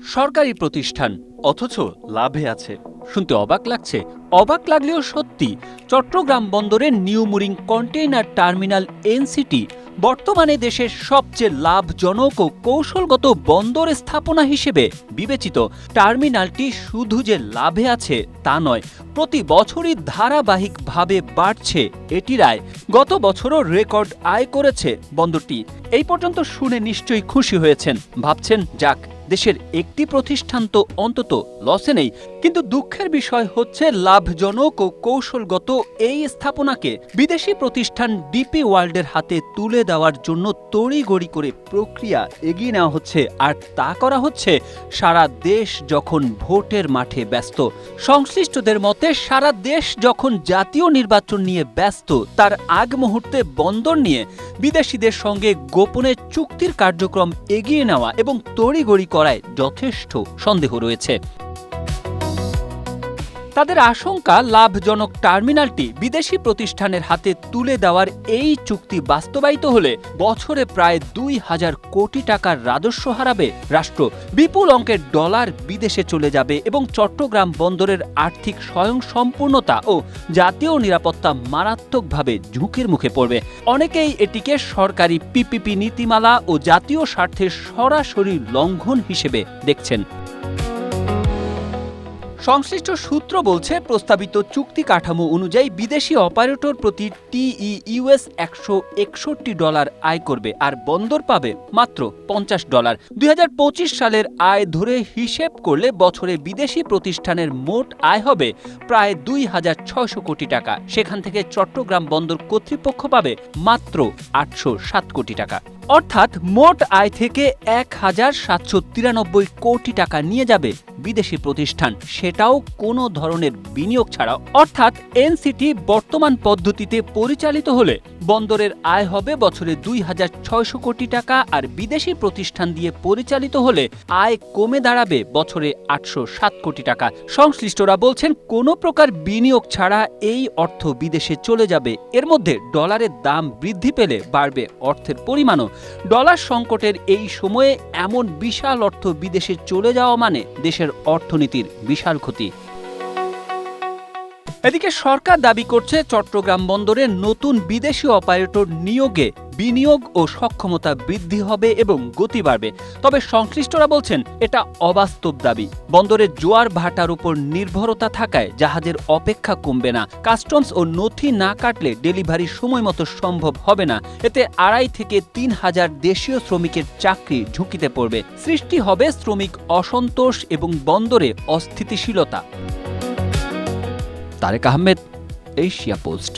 সরকারি প্রতিষ্ঠান অথচ লাভে আছে। শুনতে অবাক লাগছে, অবাক লাগলেও সত্যি। চট্টগ্রাম বন্দরের new mooring container terminal NCT বর্তমানে দেশের সবচেয়ে লাভজনক ও কৌশলগত বন্দর স্থাপনা হিসেবে বিবেচিত। টার্মিনালটি শুধু যে লাভে আছে তা নয়, প্রতি বছরই ধারাবাহিকভাবে বাড়ছে এটির আয়। গত বছরও রেকর্ড আয় করেছে বন্দরটি। এই পর্যন্ত শুনে নিশ্চয়ই খুশি হয়েছেন, ভাবছেন যাক দেশের একটি প্রতিষ্ঠান তো অন্তত লসে নেই। কিন্তু দুঃখের বিষয় হচ্ছে লাভজনক ও কৌশলগত এই স্থাপনাকে বিদেশি প্রতিষ্ঠান ডিপি ওয়ার্ল্ডের হাতে তুলে দেওয়ার জন্য তড়িঘড়ি করে প্রক্রিয়া এগিয়ে নেওয়া হচ্ছে। আর তা করা হচ্ছে সারা দেশ যখন ভোটের মাঠে ব্যস্ত। সংশ্লিষ্টদের মতে সারা দেশ যখন জাতীয় নির্বাচন নিয়ে ব্যস্ত, তার আগ মুহূর্তে বন্দর নিয়ে বিদেশিদের সঙ্গে গোপনে চুক্তির কার্যক্রম এগিয়ে নেওয়া এবং তড়িঘড়ি করায় যথেষ্ট সন্দেহ রয়েছে। তাদের আশঙ্কা, লাভজনক টার্মিনালটি বিদেশি প্রতিষ্ঠানের হাতে তুলে দেওয়ার এই চুক্তি বাস্তবায়িত হলে বছরে প্রায় ২,০০০ কোটি টাকার রাজস্ব হারাবে রাষ্ট্র। বিপুল অঙ্কের ডলার বিদেশে চলে যাবে এবং চট্টগ্রাম বন্দরের আর্থিক স্বয়ংসম্পূর্ণতা ও জাতীয় নিরাপত্তা মারাত্মকভাবে ঝুঁকির মুখে পড়বে। অনেকেই এটিকে সরকারি পিপিপি নীতিমালা ও জাতীয় স্বার্থের সরাসরি লঙ্ঘন হিসেবে দেখছেন। সংশ্লিষ্ট সূত্র বলছে, প্রস্তাবিত চুক্তি কাঠামো অনুযায়ী বিদেশি অপারেটর প্রতি টিইইউএস $161 আয় করবে আর বন্দর পাবে মাত্র $50। ২০২৫ সালের আয় ধরে হিসেব করলে বছরে বিদেশি প্রতিষ্ঠানের মোট আয় হবে প্রায় ২,৬০০ কোটি টাকা। সেখান থেকে চট্টগ্রাম বন্দর কর্তৃপক্ষ পাবে মাত্র ৮০৭ কোটি টাকা। অর্থাৎ মোট আয় থেকে ১,৭৯৩ কোটি টাকা নিয়ে যাবে বিদেশি প্রতিষ্ঠান, সেটাও কোনো ধরনের বিনিয়োগ ছাড়া। অর্থাৎ এনসিটি বর্তমান পদ্ধতিতে পরিচালিত হলে বন্দরের আয় হবে বছরে ২,৬০০ কোটি টাকা, আর বিদেশি প্রতিষ্ঠান দিয়ে পরিচালিত হলে আয় কমে দাঁড়াবে বছরে ৮০৭ কোটি টাকা। সংশ্লিষ্টরা বলছেন, কোনো প্রকার বিনিয়োগ ছাড়া এই অর্থ বিদেশে চলে যাবে। এর মধ্যে ডলারের দাম বৃদ্ধি পেলে বাড়বে অর্থের পরিমাণও। ডলার সংকটের এই সময়ে এমন বিশাল অর্থ বিদেশে চলে যাওয়া মানে দেশের অর্থনীতির বিশাল ক্ষতি। এদিকে সরকার দাবি করছে চট্টগ্রাম বন্দরে নতুন বিদেশি অপারেটর নিয়োগে বিনিয়োগ ও সক্ষমতা বৃদ্ধি হবে এবং গতি বাড়বে। তবে সংশ্লিষ্টরা বলছেন এটা অবাস্তব দাবি। বন্দরের জোয়ার ভাটার উপর নির্ভরতা থাকায় জাহাজের অপেক্ষা কমবে না। কাস্টমস ও নথি না কাটলে ডেলিভারি সময় মতো সম্ভব হবে না। এতে ২,৫০০ থেকে ৩,০০০ দেশীয় শ্রমিকের চাকরি ঝুঁকিতে পড়বে। সৃষ্টি হবে শ্রমিক অসন্তোষ এবং বন্দরে অস্থিতিশীলতা। Tarek Ahmed, Asia post.